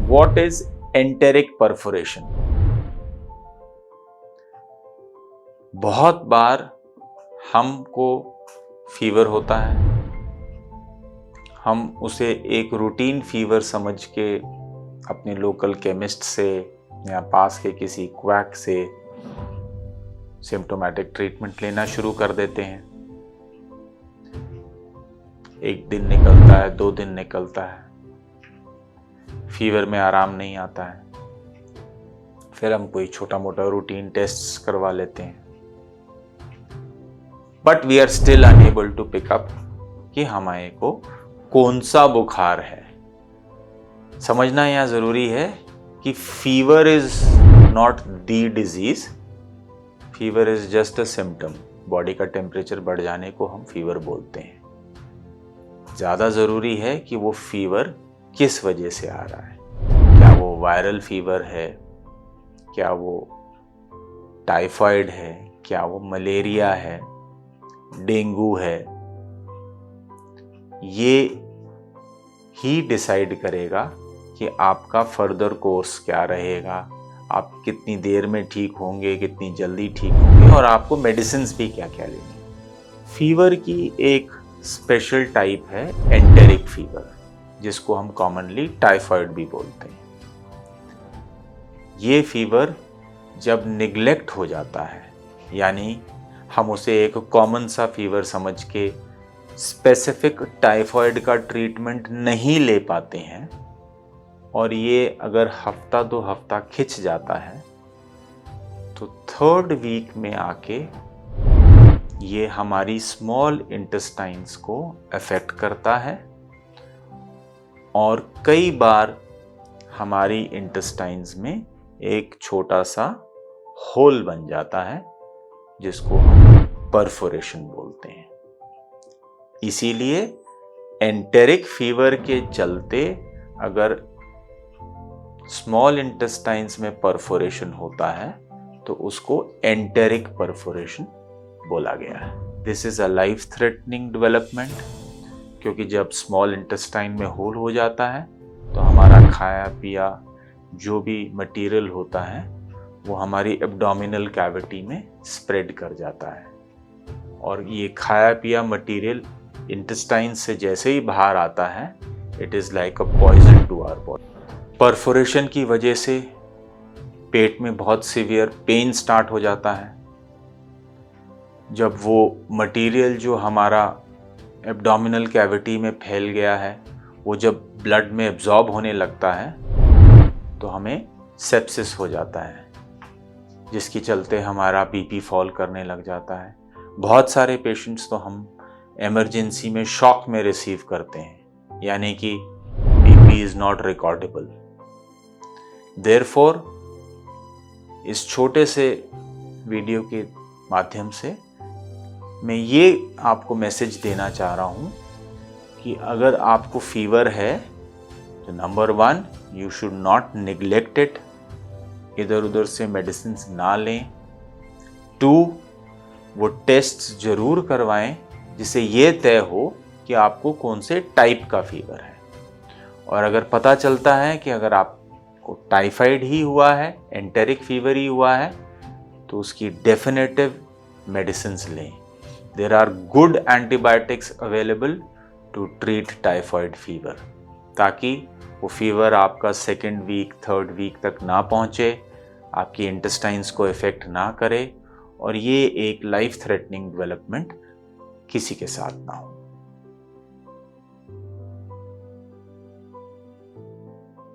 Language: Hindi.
What is enteric perforation? बहुत बार हमको फीवर होता है, हम उसे एक रूटीन फीवर समझ के अपने लोकल केमिस्ट से या पास के किसी क्वैक से सिम्टोमेटिक ट्रीटमेंट लेना शुरू कर देते हैं। एक दिन निकलता है, 2 दिन निकलता है, फीवर में आराम नहीं आता है, फिर हम कोई छोटा मोटा रूटीन टेस्ट करवा लेते हैं, but we are still unable to pick up कि हमारे को कौन सा बुखार है। समझना यहां जरूरी है कि fever is not the disease, fever is just a symptom. Body का टेम्परेचर बढ़ जाने को हम फीवर बोलते हैं। ज्यादा जरूरी है कि वो फीवर किस वजह से आ रहा है। क्या वो वायरल फीवर है, क्या वो टाइफाइड है, क्या वो मलेरिया है, डेंगू है। ये ही डिसाइड करेगा कि आपका फर्दर कोर्स क्या रहेगा, आप कितनी देर में ठीक होंगे, कितनी जल्दी ठीक होंगे, और आपको मेडिसिन्स भी क्या क्या लेनी। फीवर की एक स्पेशल टाइप है एंटेरिक फीवर, जिसको हम कॉमनली टाइफाइड भी बोलते हैं। ये फीवर जब निग्लेक्ट हो जाता है, यानी हम उसे एक कॉमन सा फीवर समझ के स्पेसिफिक टाइफाइड का ट्रीटमेंट नहीं ले पाते हैं, और ये अगर हफ्ता 2 हफ्ता खिंच जाता है, तो 3rd वीक में आके ये हमारी स्मॉल इंटेस्टाइन्स को अफेक्ट करता है, और कई बार हमारी इंटेस्टाइन्स में एक छोटा सा होल बन जाता है, जिसको हम परफोरेशन बोलते हैं। इसीलिए एंटेरिक फीवर के चलते अगर स्मॉल इंटेस्टाइन्स में परफोरेशन होता है तो उसको एंटेरिक परफोरेशन बोला गया है। This is a life threatening development, क्योंकि जब स्मॉल इंटेस्टाइन में होल हो जाता है तो हमारा खाया पिया जो भी मटेरियल होता है वो हमारी एब्डोमिनल कैविटी में स्प्रेड कर जाता है, और ये खाया पिया मटेरियल इंटेस्टाइन से जैसे ही बाहर आता है, it is like a poison to our body. Perforation की वजह से पेट में बहुत सीवियर पेन स्टार्ट हो जाता है। जब वो मटेरियल जो हमारा एब्डोमिनल कैविटी में फैल गया है, वो जब ब्लड में एब्जॉर्ब होने लगता है तो हमें सेप्सिस हो जाता है, जिसके चलते हमारा बीपी फॉल करने लग जाता है। बहुत सारे पेशेंट्स तो हम इमरजेंसी में शॉक में रिसीव करते हैं, यानी कि BP is not recordable. Therefore इस छोटे से वीडियो के माध्यम से मैं ये आपको मैसेज देना चाह रहा हूँ कि अगर आपको फीवर है तो number 1, you should not neglect it, इधर उधर से मेडिसिन ना लें। 2, वो टेस्ट जरूर करवाएं जिससे ये तय हो कि आपको कौन से टाइप का फीवर है। और अगर पता चलता है कि अगर आपको टाइफाइड ही हुआ है, एंटेरिक फीवर ही हुआ है, तो उसकी डेफिनेटिव मेडिसिन्स लें। There are good antibiotics available to treat typhoid fever, ताकि वो फीवर आपका 2nd वीक 3rd वीक तक ना पहुँचे, आपकी इंटेस्टाइन्स को इफेक्ट ना करे, और ये एक लाइफ थ्रेटनिंग डेवलपमेंट किसी के साथ ना हो।